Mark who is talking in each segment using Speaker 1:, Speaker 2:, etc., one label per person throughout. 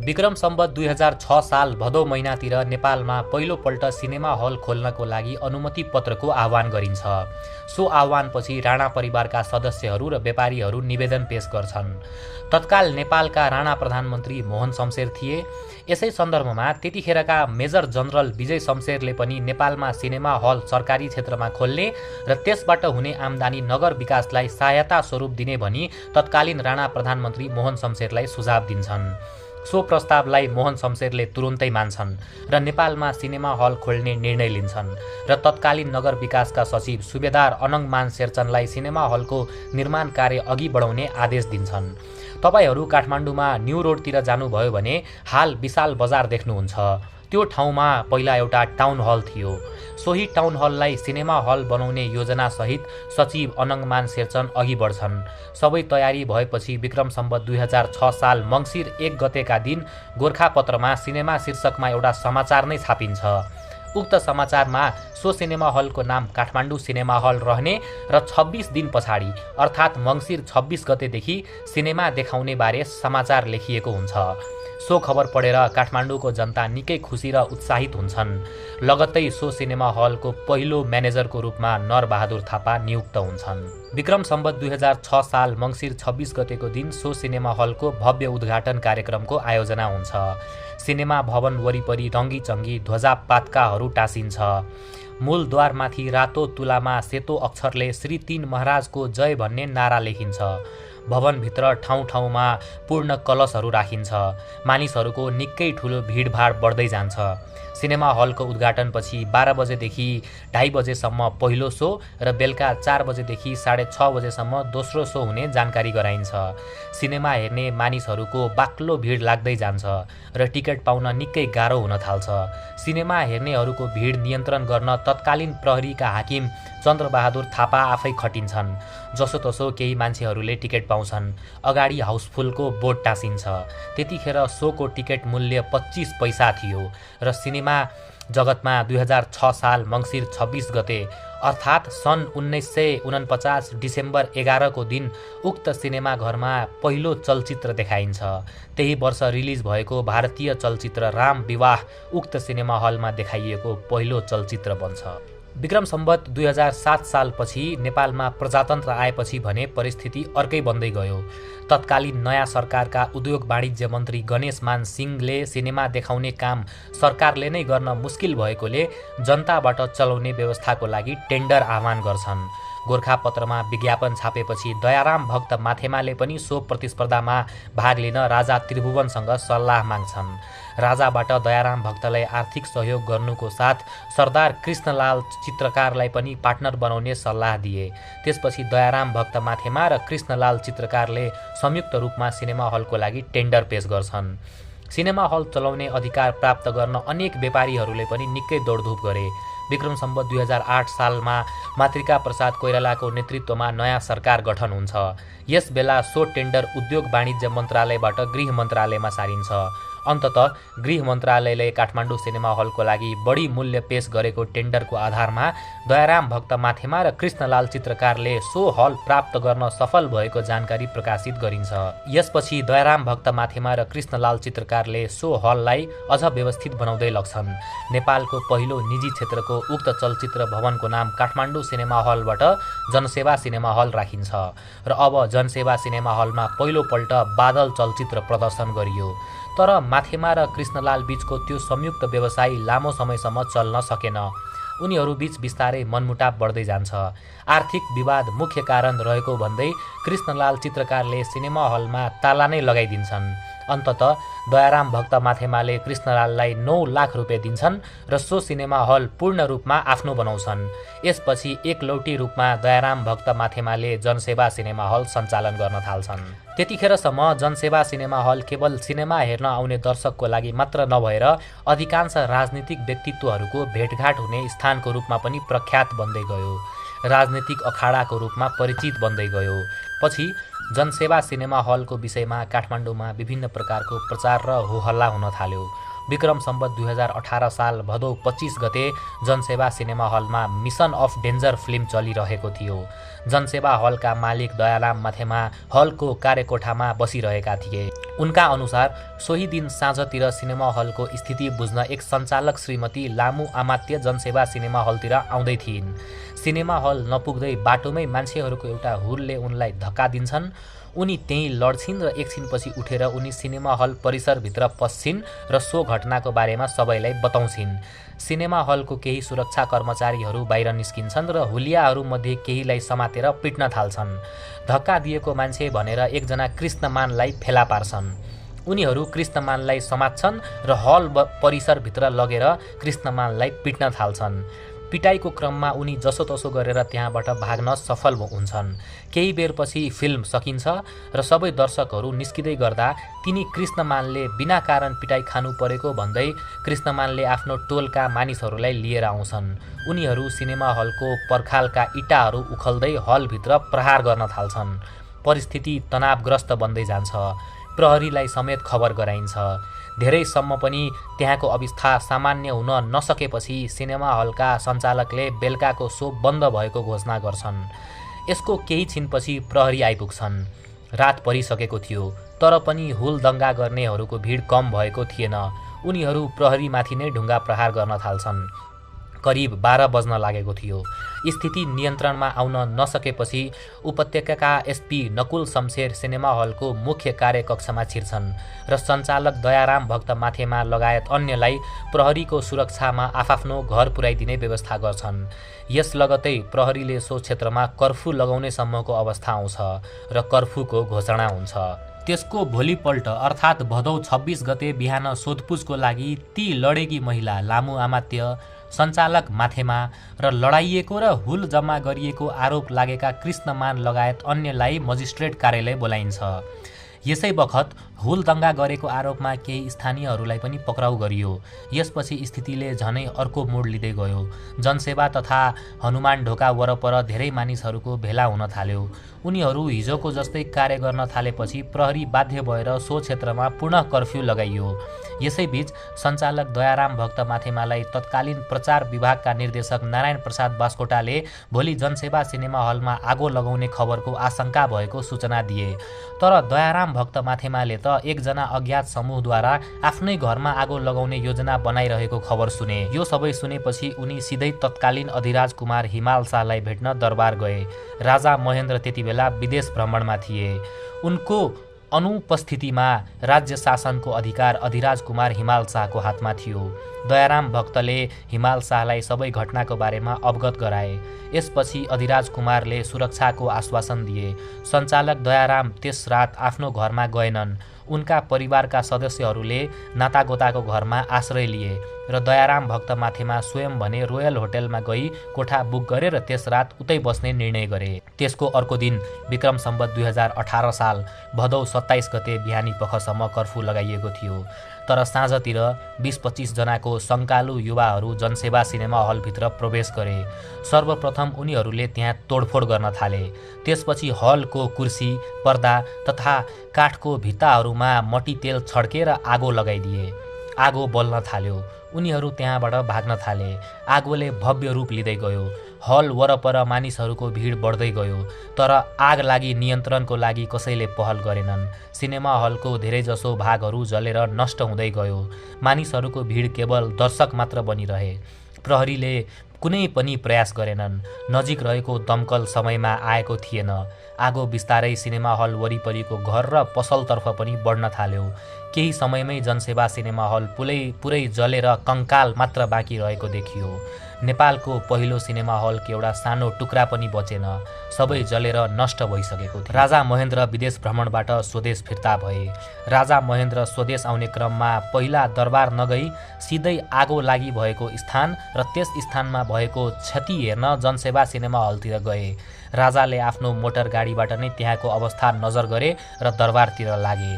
Speaker 1: विक्रम सम्वत 2006 साल भदौ महिनातिर नेपालमा पहिलोपल्ट सिनेमा हल खोल्नको लागि अनुमति पत्रको आह्वान गरिन्छ। सो आह्वानपछि राणा परिवारका सदस्यहरू र व्यापारीहरू निवेदन पेश गर्छन्। तत्काल नेपालका राणा प्रधानमन्त्री मोहन शमशेर थिए। यसै सन्दर्भमा त्यतिखेरका मेजर जनरल विजय शमशेरले पनि नेपालमा सिनेमा हल सरकारी क्षेत्रमा खोल्ने र त्यसबाट हुने आम्दानी नगर विकासलाई सहायता स्वरूप दिने भनी तत्कालीन राणा प्रधानमन्त्री मोहन शमशेरलाई सुझाव दिन्छन्। सो प्रस्तावलाई मोहन शमशेरले तुरुन्तै मान्छन् र नेपालमा सिनेमा हल खोल्ने निर्णय लिन्छन् र तत्कालीन नगर विकासका सचिव सुबेदार अनङमान शेरचनलाई सिनेमा हलको निर्माण कार्य अघि बढाउने आदेश दिन्छन्। तपाईहरू काठमाडौँमा न्यू रोडतिर जानुभयो भने हाल विशाल बजार देख्नुहुन्छ। त्यो ठाउँमा पहिला एउटा टाउन हल थियो। सोही टाउन हललाई सिनेमा हल बनाउने योजनासहित सचिव अनङमान शेरचन अघि बढ्छन्। सबै तयारी भएपछि विक्रम सम्वत 2006 साल मङ्सिर 1 गतेका दिन गोरखापत्रमा सिनेमा शीर्षकमा एउटा समाचार नै छापिन्छ। उक्त समाचारमा सो सिनेमा हलको नाम काठमाडौँ सिनेमा हल रहने र 26 दिन पछाडि अर्थात् मङ्सिर 26 गतेदेखि सिनेमा देखाउने बारे समाचार लेखिएको हुन्छ। सो खबर पढेर काठमाडौँको जनता निकै खुसी र उत्साहित हुन्छन्। लगत्तै सो सिनेमा हलको पहिलो म्यानेजरको रूपमा नरबहादुर थापा नियुक्त हुन्छन्। विक्रम सम्वत 2006 साल मङ्सिर 26 गतेको दिन सो सिनेमा हलको भव्य उद्घाटन कार्यक्रमको आयोजना हुन्छ। सिनेमा भवन वरिपरि रङ्गीचङ्गी ध्वजा पातकाहरू टाँसिन्छ। मूलद्वारमाथि रातो तुलामा सेतो अक्षरले श्री 3 महाराजको जय भन्ने नारा लेखिन्छ। भवनभित्र ठाउँ ठाउँमा पूर्ण कलशहरू राखिन्छ। मानिसहरूको निकै ठुलो भिडभाड बढ्दै जान्छ। सिनेमा हलको उद्घाटनपछि 12 बजेदेखि 2:30 बजेसम्म पहिलो सो र बेलुका 4 बजेदेखि 6:30 बजेसम्म दोस्रो सो हुने जानकारी गराइन्छ। सिनेमा हेर्ने मानिसहरूको बाक्लो भिड लाग्दै जान्छ र टिकट पाउन निकै गाह्रो हुन थाल्छ। सिनेमा हेर्नेहरूको भिड नियन्त्रण गर्न तत्कालीन प्रहरीका हाकिम चन्द्रबहादुर थापा आफै खटिन्छन्। जसोतसो केही मान्छेहरूले टिकट पाउँछन्। अगाडि हाउसफुलको बोर्ड टाँसिन्छ। त्यतिखेर सोको टिकट मूल्य 25 पैसा थियो र सिनेमा जगतमा 2006 साल मङ्सिर 26 गते अर्थात् सन् 1949 डिसेम्बर 11 को दिन उक्त सिनेमा घरमा पहिलो चलचित्र देखाइन्छ। त्यही वर्ष रिलिज भएको भारतीय चलचित्र राम विवाह उक्त सिनेमा हलमा देखाइएको पहिलो चलचित्र बन्छ। विक्रम सम्वत 2007 सालपछि नेपालमा प्रजातन्त्र आएपछि भने परिस्थिति अर्कै बन्दै गयो। तत्कालीन नयाँ सरकारका उद्योग वाणिज्य मन्त्री गणेशमान सिंहले सिनेमा देखाउने काम सरकारले नै गर्न मुस्किल भएकोले जनताबाट चलाउने व्यवस्थाको लागि टेन्डर आह्वान गर्छन्। गोरखापत्रमा विज्ञापन छापेपछि दयाराम भक्त माथेमाले पनि सो प्रतिस्पर्धामा भाग लिन राजा त्रिभुवनसँग सल्लाह माग्छन्। राजाबाट दयाराम भक्तलाई आर्थिक सहयोग गर्नुको साथ सरदार कृष्णलाल चित्रकारलाई पनि पार्टनर बनाउने सल्लाह दिए। त्यसपछि दयाराम भक्त माथेमा र कृष्णलाल चित्रकारले संयुक्त रूपमा सिनेमा हलको लागि टेन्डर पेश गर्छन्। सिनेमा हल चलाउने अधिकार प्राप्त गर्न अनेक व्यापारीहरूले पनि निकै दौडधुप गरे। विक्रम सम्वत 2008 सालमा मातृका प्रसाद कोइरालाको नेतृत्वमा नयाँ सरकार गठन हुन्छ। यस बेला सो टेन्डर उद्योग वाणिज्य मन्त्रालयबाट गृह मन्त्रालयमा सारिन्छ। अन्ततः गृह मन्त्रालयले काठमाडौँ सिनेमा हलको लागि बढी मूल्य पेश गरेको टेन्डरको आधारमा दयाराम भक्त माथेमा र कृष्णलाल चित्रकारले सो हल प्राप्त गर्न सफल भएको जानकारी प्रकाशित गरिन्छ। यसपछि दयाराम भक्त माथेमा र कृष्णलाल चित्रकारले सो हललाई अझ व्यवस्थित बनाउँदै लग्छन्। नेपालको पहिलो निजी क्षेत्रको उक्त चलचित्र भवनको नाम काठमाडौँ सिनेमा हलबाट जनसेवा सिनेमा हल राखिन्छ र अब जनसेवा सिनेमा हलमा पहिलोपल्ट बादल चलचित्र प्रदर्शन गरियो। तर माथेमा र कृष्णलाल बीचको त्यो संयुक्त व्यवसाय लामो समयसम्म चल्न सकेन। उनीहरू बीच बिस्तारै मनमुटाव बढ्दै जान्छ। आर्थिक विवाद मुख्य कारण रहेको भन्दै कृष्णलाल चित्रकारले सिनेमा हलमा ताला नै लगाइदिन्छन्। अन्ततः दयाराम भक्त माथेमाले कृष्णलाललाई 9 लाख रुपियाँ दिन्छन् र सो सिनेमा हल पूर्ण रूपमा आफ्नो बनाउँछन्। यसपछि एकलौटी रूपमा दयाराम भक्त माथेमाले जनसेवा सिनेमा हल सञ्चालन गर्न थाल्छन्। त्यतिखेरसम्म जनसेवा सिनेमा हल केवल सिनेमा हेर्न आउने दर्शकको लागि मात्र नभएर अधिकांश राजनीतिक व्यक्तित्वहरूको भेटघाट हुने स्थानको रूपमा पनि प्रख्यात बन्दै गयो। राजनीतिक अखाडाको रूपमा परिचित बन्दै गयो। पछि जनसेवा सिनेमा हलको विषयमा काठमाडौँमा विभिन्न प्रकारको प्रचार र होहल्ला हुन थाल्यो। विक्रम सम्वत 2018 साल भदौ 25 गते जनसेवा सिनेमा हलमा मिसन अफ डेन्जर फिल्म चलिरहेको थियो। जनसेवा हलका मालिक दयाराम माथेमा हलको कार्यकोठामा बसिरहेका थिए। उनका अनुसार सोही दिन साँझतिर सिनेमा हलको स्थिति बुझ्न एक सञ्चालक श्रीमती लामु आमात्य जनसेवा सिनेमा हलतिर आउँदै थिइन्। सिनेमा हल नपुग्दै बाटोमै मान्छेहरूको एउटा हुलले उनलाई धक्का दिन्छन्। उनी त्यहीँ लड्छिन् र एकछिनपछि उठेर उनी सिनेमा हल परिसरभित्र पस्छिन् र सो घटनाको बारेमा सबैलाई बताउँछिन्। सिनेमा हलको केही सुरक्षा कर्मचारीहरू बाहिर निस्किन्छन् र हुलियाहरूमध्ये केहीलाई समातेर पिट्न थाल्छन्। धक्का दिएको मान्छे भनेर एकजना कृष्णमानलाई फेला पार्छन्। उनीहरू कृष्णमानलाई समात्छन् र हल परिसरभित्र लगेर कृष्णमानलाई पिट्न थाल्छन्। पिटाइको क्रममा उनी जसोतसो गरेर त्यहाँबाट भाग्न सफल हुन्छन्। केही बेरपछि फिल्म सकिन्छ र सबै दर्शकहरू निस्किँदै गर्दा तिनी कृष्णमानले बिना कारण पिटाइ खानु परेको भन्दै कृष्णमानले आफ्नो टोलका मानिसहरूलाई लिएर आउँछन्। उनीहरू सिनेमा हलको पर्खालका इँटाहरू उखल्दै हलभित्र प्रहार गर्न थाल्छन्। परिस्थिति तनावग्रस्त बन्दै जान्छ। प्रहरीलाई समेत खबर गराइन्छ। धेरैसम्म पनि त्यहाँको अवस्था सामान्य हुन नसकेपछि सिनेमा हलका सञ्चालकले बेलुकाको सो बन्द भएको घोषणा गर्छन्। यसको केही छिनपछि प्रहरी आइपुग्छन्। रात परिसकेको थियो, तर पनि हुल दङ्गा गर्नेहरूको भिड कम भएको थिएन। उनीहरू प्रहरीमाथि नै ढुङ्गा प्रहार गर्न थाल्छन्। करिब 12 बज्न लागेको थियो। स्थिति नियन्त्रणमा आउन नसकेपछि उपत्यकाका एसपी नकुल शमशेर सिनेमा हलको मुख्य कार्यकक्षमा छिर्छन् र सञ्चालक दयाराम भक्त माथेमा लगायत अन्यलाई प्रहरीको सुरक्षामा आफआफ्नो घर पुर्याइदिने व्यवस्था गर्छन्। यस लगतै प्रहरीले सो क्षेत्रमा कर्फ्यू लगाउने सम्मको अवस्था आउँछ र कर्फ्यूको घोषणा हुन्छ। त्यसको भोलिपल्ट अर्थात् भदौ 26 गते बिहान सोधपुछको लागि ती लडेकी महिला लामु आमात्य, सञ्चालक माथेमा र लडाइएको र हुल जम्मा गरिएको आरोप लागेका कृष्णमान लगायत अन्यलाई मजिस्ट्रेट कार्यालय बोलाइन्छ। यसै बखत हुल दङ्गा गरेको आरोपमा केही स्थानीयहरूलाई पनि पक्राउ गरियो। यसपछि स्थितिले झनै अर्को मोड लिँदै गयो। जनसेवा तथा हनुमान ढोका वरपर धेरै मानिसहरूको भेला हुन थाल्यो। उनीहरू हिजोको जस्तै कार्य गर्न थालेपछि प्रहरी बाध्य भएर सो क्षेत्रमा पुनः कर्फ्यू लगाइयो। यसैबीच सञ्चालक दयाराम भक्त माथेमालाई तत्कालीन प्रचार विभागका निर्देशक नारायण प्रसाद बास्कोटाले भोलि जनसेवा सिनेमा हलमा आगो लगाउने खबरको आशंका भएको सूचना दिए। तर दयाराम भक्त माथेमाले त एकजना अज्ञात समूहद्वारा आफ्नै घरमा आगो लगाउने योजना बनाइरहेको खबर सुने। यो सबै सुनेपछि उनी सिधै तत्कालीन अधिराज कुमार हिमाल शाहलाई भेट्न दरबार गए। राजा महेन्द्र त्यति बेला विदेश भ्रमणमा थिए। उनको अनुपस्थितिमा राज्य शासनको अधिकार अधिराज कुमार हिमाल शाहको हातमा थियो। दयाराम भक्तले हिमाल शाहलाई सबै घटनाको बारेमा अवगत गराए। यसपछि अधिराज कुमारले सुरक्षाको आश्वासन दिए। सञ्चालक दयाराम त्यस रात आफ्नो घरमा गएनन्। उनका परिवारका सदस्यहरूले नातागोताको घरमा आश्रय लिए र दयाराम भक्त माथेमा स्वयं भने रोयल होटलमा गई कोठा बुक गरे र त्यस रात उतै बस्ने निर्णय गरे। त्यसको अर्को दिन विक्रम सम्वत 2018 साल भदौ 27 गते बिहानी पखसम्म कर्फ्यू लगाइएको थियो। तर साँझतिर 20-25 जनाको शङ्कालु युवाहरू जनसेवा सिनेमा हलभित्र प्रवेश गरे। सर्वप्रथम उनीहरूले त्यहाँ तोडफोड गर्न थाले। त्यसपछि हलको कुर्सी, पर्दा तथा काठको भित्ताहरूमा मट्टी तेल छड्केर आगो लगाइदिए। आगो बल्न थाल्यो। उनीहरू त्यहाँबाट भाग्न थाले। आगोले भव्य रूप लिँदै गयो। हल वरपर मानिसहरूको भिड बढ्दै गयो। तर आग लागि नियन्त्रणको लागि कसैले पहल गरेनन्। सिनेमा हलको धेरैजसो भागहरू जलेर नष्ट हुँदै गयो। मानिसहरूको भिड केवल दर्शक मात्र बनिरहे। प्रहरीले कुनै पनि प्रयास गरेनन्। नजिक रहेको दमकल समयमा आएको थिएन। आगो बिस्तारै सिनेमा हल वरिपरिको घर र पसलतर्फ पनि बढ्न थाल्यो। केही समयमै जनसेवा सिनेमा हल पुरै जलेर कङ्काल मात्र बाँकी रहेको देखियो। नेपालको पहिलो सिनेमा हलको एउटा सानो टुक्रा पनि बचेन। सबै जलेर नष्ट भइसकेको थियो। राजा महेन्द्र विदेश भ्रमणबाट स्वदेश फिर्ता भए। राजा महेन्द्र स्वदेश आउने क्रममा पहिला दरबार नगई सिधै आगो लागि भएको स्थान र त्यस स्थानमा भएको क्षति हेर्न जनसेवा सिनेमा हलतिर गए। राजाले आफ्नो मोटर गाडीबाट नै त्यहाँको अवस्था नजर गरे र दरबारतिर लागे।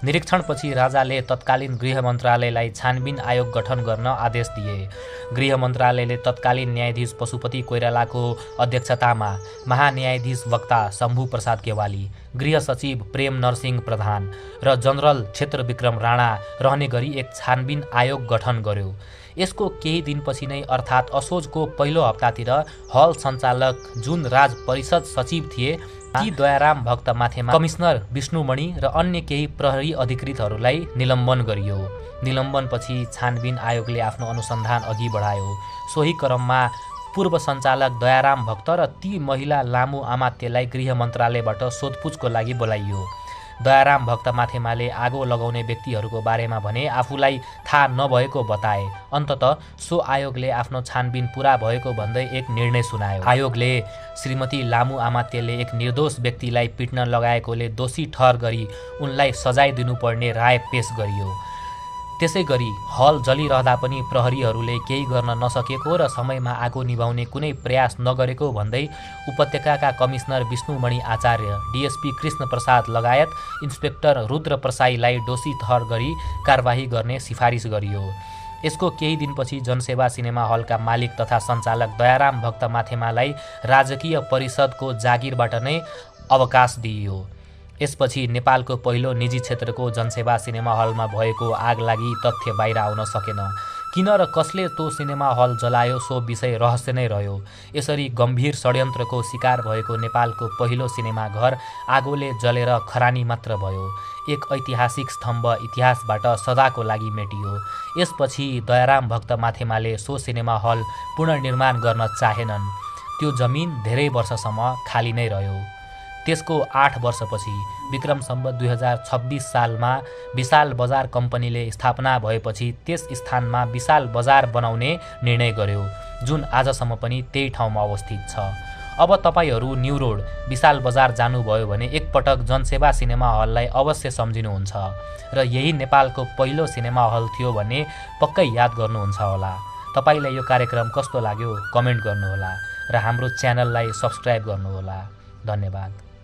Speaker 1: निरीक्षणपछि राजाले तत्कालीन गृह मन्त्रालयलाई छानबिन आयोग गठन गर्न आदेश दिए। गृह मन्त्रालयले तत्कालीन न्यायाधीश पशुपति कोइरालाको अध्यक्षतामा महान्यायाधीश वक्ता शम्भु प्रसाद गेवाली, गृह सचिव प्रेम नरसिंह प्रधान र जनरल क्षेत्रविक्रम राणा रहने गरी एक छानबिन आयोग गठन गर्यो। यसको केही दिनपछि नै अर्थात् असोजको पहिलो हप्तातिर हल सञ्चालक जुन राज परिषद सचिव थिए ती दयाराम भक्त माथेमा, कमिश्नर विष्णुमणि र अन्य केही प्रहरी अधिकृतहरूलाई निलम्बन गरियो। निलम्बनपछि छानबिन आयोगले आफ्नो अनुसन्धान अघि बढायो। सोही क्रममा पूर्व सञ्चालक दयाराम भक्त र ती महिला लामु अमात्यलाई गृह मन्त्रालयबाट सोधपुछको लागि बोलाइयो। दयाराम भक्त माथेमाले आगो लगाउने व्यक्तिहरूको बारेमा भने आफूलाई थाहा नभएको बताए। अन्ततः सो आयोगले आफ्नो छानबिन पुरा भएको भन्दै एक निर्णय सुनायो। आयोगले श्रीमती लामु अमात्यले एक निर्दोष व्यक्तिलाई पिट्न लगाएकोले दोषी ठहर गरी उनलाई सजाय दिनुपर्ने राय पेश गरियो। त्यसै गरी हल जलिरहँदा पनि प्रहरीहरूले केही गर्न नसकेको र समयमा आगो निभाउने कुनै प्रयास नगरेको भन्दै उपत्यकाका कमिश्नर विष्णुमणि आचार्य, डिएसपी कृष्ण प्रसाद लगायत इन्सपेक्टर रुद्र प्रसाईलाई दोषी ठहर गरी कारबाही गर्ने सिफारिस गरियो। यसको केही दिनपछि जनसेवा सिनेमा हलका मालिक तथा सञ्चालक दयाराम भक्त माथेमालाई राजकीय परिषदको जागिरबाट नै अवकाश दिइयो। यसपछि नेपालको पहिलो निजी क्षेत्रको जनसेवा सिनेमा हलमा भएको आगलागी तथ्य बाहिर आउन सकेन। किन र कसले त्यो सिनेमा हल जलायो सो विषय रहस्य नै रह्यो। यसरी गम्भीर षड्यन्त्रको शिकार भएको नेपालको पहिलो सिनेमा घर आगोले जलेर खरानी मात्र भयो। एक ऐतिहासिक स्तम्भ इतिहासबाट सदाको लागि मेटियो। यसपछि दयाराम भक्त माथेमाले सो सिनेमा हल पुनर्निर्माण गर्न चाहेनन्। त्यो जमिन धेरै वर्षसम्म खाली नै रह्यो। त्यसको 8 वर्षपछि विक्रम सम्वत 2026 सालमा विशाल बजार कम्पनीले स्थापना भएपछि त्यस स्थानमा विशाल बजार बनाउने निर्णय गर्यो, जुन आजसम्म पनि त्यही ठाउँमा अवस्थित छ। अब तपाईहरू न्यू रोड विशाल बजार जानुभयो भने एकपटक जनसेवा सिनेमा हललाई अवश्य सम्झिनुहुन्छ र यही नेपालको पहिलो सिनेमा हल थियो भन्ने पक्कै याद गर्नुहुन्छ होला। तपाईलाई यो कार्यक्रम कस्तो लाग्यो कमेन्ट गर्नुहोला र हाम्रो च्यानललाई सब्स्क्राइब गर्नुहोला। धन्यवाद।